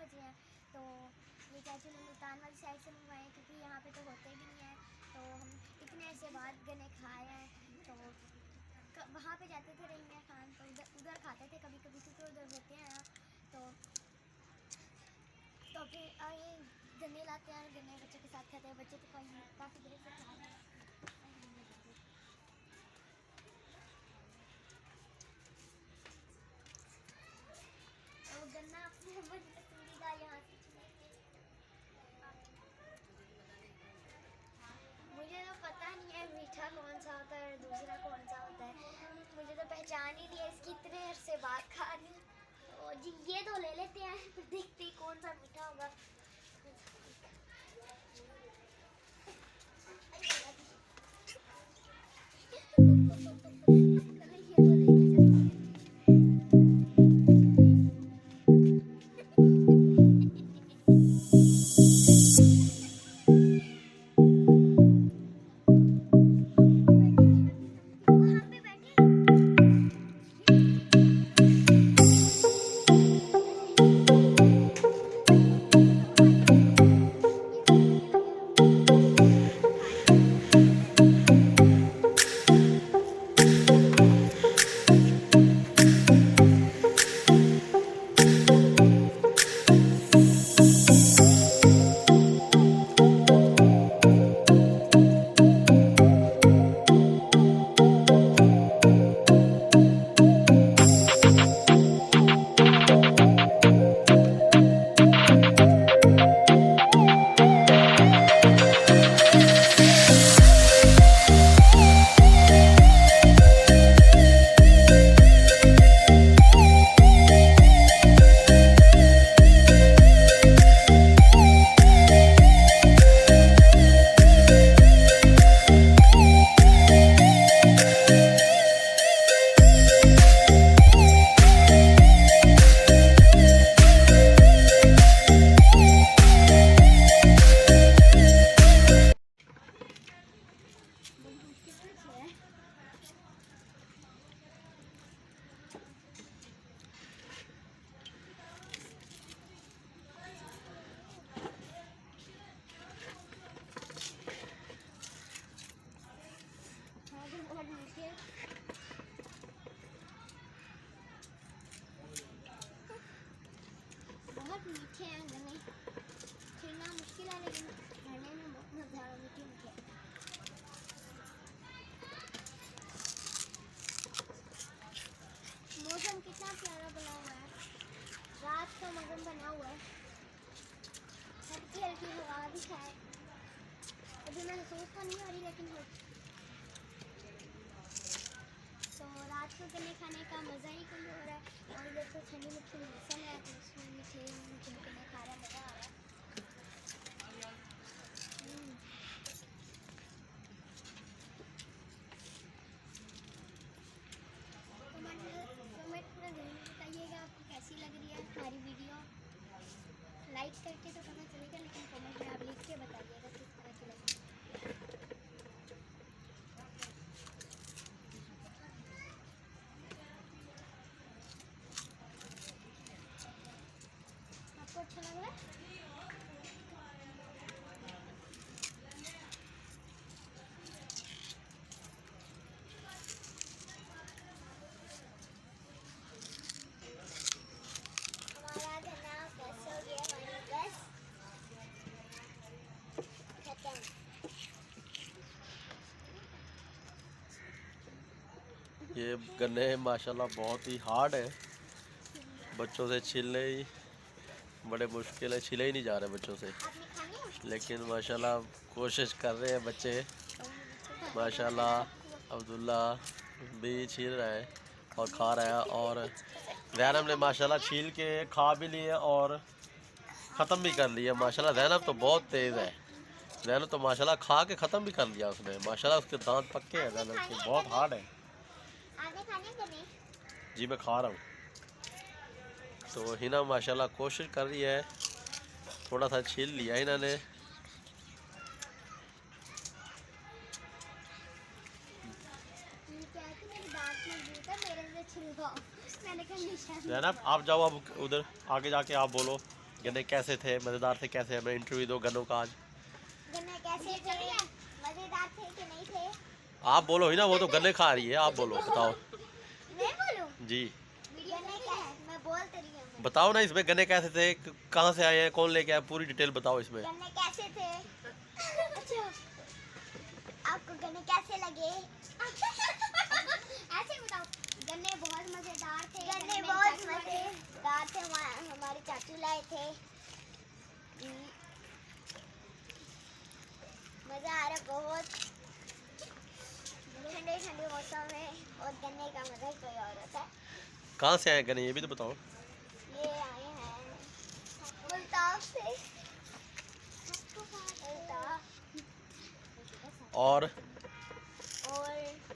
बजे हैं। तो ये चाचू ने मुल्तान वाली साइड से मंगवाए हैं क्योंकि यहाँ पे तो होते भी नहीं हैं। तो हम इतने ऐसे बाद गन्ने खाए हैं, तो वहाँ पे जाते थे रहीमिया खान, तो उधर खाते थे कभी कभी क्योंकि उधर होते हैं। तो फिर ये गन्ने लाते हैं, गन्ने बच्चों के साथ खाते हैं। बच्चे तो काफ़ी देर से खा रहे हैं। और गन्ना अपनी पसंदीदा यहाँ से मुझे तो पता नहीं है मीठा कौन सा होता है और दूसरा कौन सा होता है। मुझे तो पहचान ही नहीं है इसकी, इतने अरसे बाद खा रही हूँ। तो जी ये तो ले लेते हैं, फिर देखते हैं कौन सा मीठा होगा। बहुत मीठे हैं गन्ने, छीलना मुश्किल है लेकिन खाने में बहुत मज़ा आ रहा है। मीठे मौसम कितना प्यारा बना हुआ है, रात का मौसम बना हुआ है, हल्की हल्की हवा भी है। अभी महसूस तो नहीं हो रही लेकिन तो रात को गन्ने खाने का मज़ा ही कोई हो रहा है। और इधर तो ठंडी मीठी मौसम है तो उसमें मीठे गन्ने खा रहा मज़ा आ रहा है। कमेंट पूरा ज़रूर बताइएगा आपको कैसी लग रही है हमारी वीडियो। लाइक करके तो पता चलेगा लेकिन कमेंट में आप लिख के बताइएगा किस तरह की लगी। अच्छा लग रहा है। हमारा गन्ना कैसे हो गया, हमारी बस खत्म। ये गन्ने माशाल्लाह बहुत ही हार्ड है, बच्चों से छीलने ही बड़े मुश्किल है, छिले ही नहीं जा रहे बच्चों से। लेकिन माशाल्लाह कोशिश कर रहे हैं बच्चे। माशाल्लाह अब्दुल्ला भी छील रहा है और खा रहा है, और ज़ैनब ने माशाल्लाह छील के खा भी लिए और ख़त्म भी कर लिया। माशाल्लाह ज़ैनब तो बहुत तेज़ है, ज़ैनब तो माशाल्लाह खा के ख़त्म भी कर लिया उसने। माशाल्लाह उसके दांत पक्के हैं ज़ैनब के, बहुत हार्ड है। जी मैं खा रहा हूँ। तो हिना माशाल्लाह कोशिश कर रही है, थोड़ा सा छील लिया इन्होंने। ज़ैनब आप जाओ, अब उधर आगे जाके आप बोलो गन्ने कैसे थे, मज़ेदार थे कैसे? हमें इंटरव्यू दो गन्नों का आज। गन्ने कैसे थे, मजेदार थे कि नहीं थे? आप बोलो ही ना, वो तो गन्ने खा रही है, आप बोलो, बताओ। मैं बोलूं? जी गन्ने क्या है, मैं बोल तो रही हूँ। बताओ ना, इसमें गन्ने कैसे थे, कहाँ से आए हैं, कौन लेके आया, पूरी डिटेल बताओ इसमें। गन्ने कैसे थे? अच्छा, आपको गन्ने कैसे लगे? ऐसे बताओ। गन्ने बहुत मजेदार थे। गन्ने बहुत मजेदार थे, हमारे चाचू लाए थे। मजा आ रहा बहुत, ठंडे ठंडे मौसम में, और गन्ने का मजा ही कोई और होता है। कहाँ से आए हैं गन्ने, ये भी तो बताओ। ये आए हैं मुल्तान से। और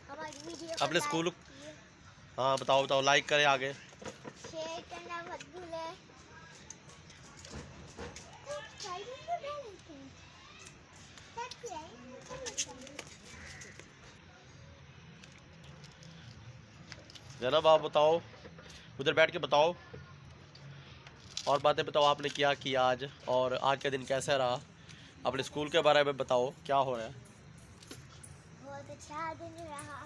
हमारी वीडियो को अपने स्कूल, लाइक कीजिए, हाँ बताओ बताओ, लाइक करें आगे। शेयर करना मत भूलें। जनाब आप बताओ, उधर बैठ के बताओ और बातें बताओ, आपने क्या किया आज और आज का दिन कैसा रहा, अपने स्कूल के बारे में बताओ, क्या हो रहा है। बहुत अच्छा दिन रहा,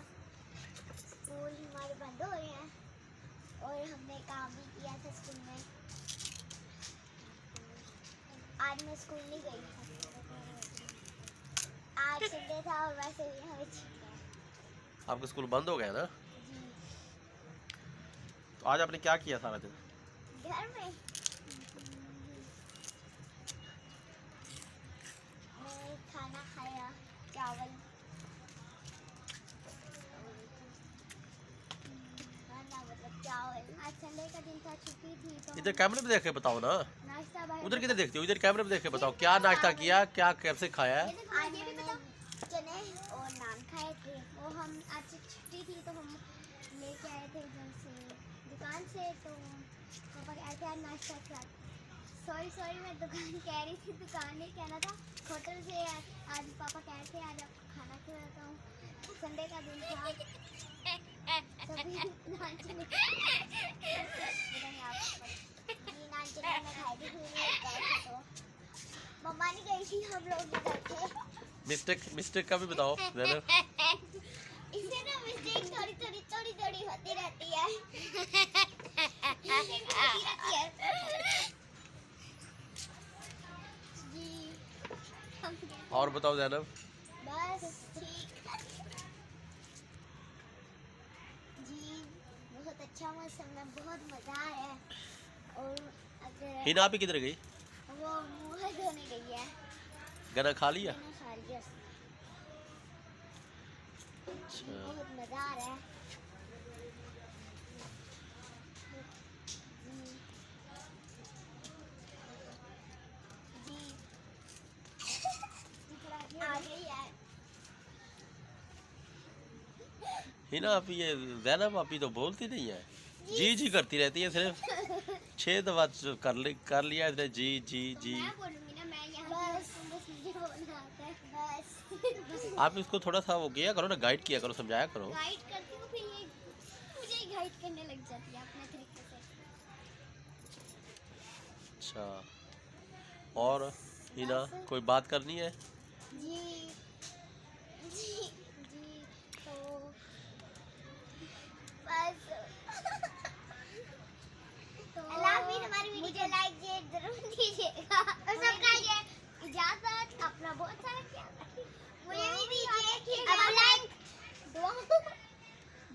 स्कूल हमारे बंद हो रहे हैं और हमने काम भी किया था स्कूल में। आज मैं स्कूल नहीं गई, आज संडे था और वैसे भी हमें छुट्टी है। आपका स्कूल बंद हो गया ना? जी। तो आज आपने क्या किया सारा दिन? घर में मैं खाना खाया, चावल, खाना मतलब चावल। आज संडे का दिन था, छुट्टी थी तो इधर कैमरे में देख के बताओ ना, नाश्ता बाहर। उधर किधर देखते हो, इधर कैमरे में देख के बताओ, क्या नाश्ता किया, क्या कैसे खाया है। आज ये भी बताओ, चने और नान खाए थे। वो हम आज छुट्टी थी तो हम लेके आए थे उधर से दुकान से, तो पापा कह रहे थे आज नाश्ता क्या। सॉरी मैं दुकान कह रही थी, दुकान नहीं कहना था, होटल से। आज पापा कह रहे थे आज आपको खाना खिलाता हूँ, संडे का दिन था। तभी नान चने नान चने में खाए थे, तो मम्मा नहीं गई थी, हम लोग भी गए थे। मिस्टेक का भी बताओ जनाब। इससे ना मिस्टेक थोड़ी होती रहती है। जी और बताओ जैनब। बस ठीक जी, बहुत अच्छा मौसम में, बहुत मजा आया। और अगर हिना भी किधर गई? वो मुँह धोने गई है, गन्ना खा लिया? मैंने खा लिया। अच्छा, बहुत मजा आ रहा है। जी आ गई है। हिना आप ये जैनब आप ही तो बोलती नहीं है, जी करती रहती है, सिर्फ 6 दफा कर लिया इसने, जी। मैं बोलूंगी ना, मैं यहाँ बस मुझे बोलना आता है बस। आप इसको थोड़ा सा वो किया करो ना, गाइड किया करो, समझाया करो। गाइड करती हूँ, फिर ये मुझे ही गाइड करने लग जाती है अपने तरीके से। अच्छा, और हिना कोई बात करनी है? जी तो बस तो हमारी वीडियो को लाइक जरूर दीजिएगा और सब्सक्राइब। इजाजत, अपना बहुत सारा ख्याल रखिए, मुझे भी दीजिए।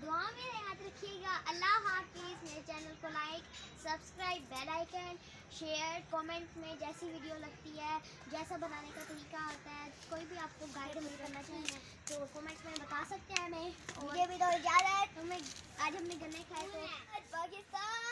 दुआ में याद रखिएगा। अल्लाह हाफिज़। मेरे चैनल को like, subscribe, bell icon, share, comment में जैसी वीडियो लगती है, जैसा बनाने का तरीका होता है, कोई भी आपको गाइड नहीं करना चाहिए तो कमेंट में बता सकते हैं हमें। मुझे भी दो इजाज़त। आज हमने गन्ने खाए थे। पाकिस्तान।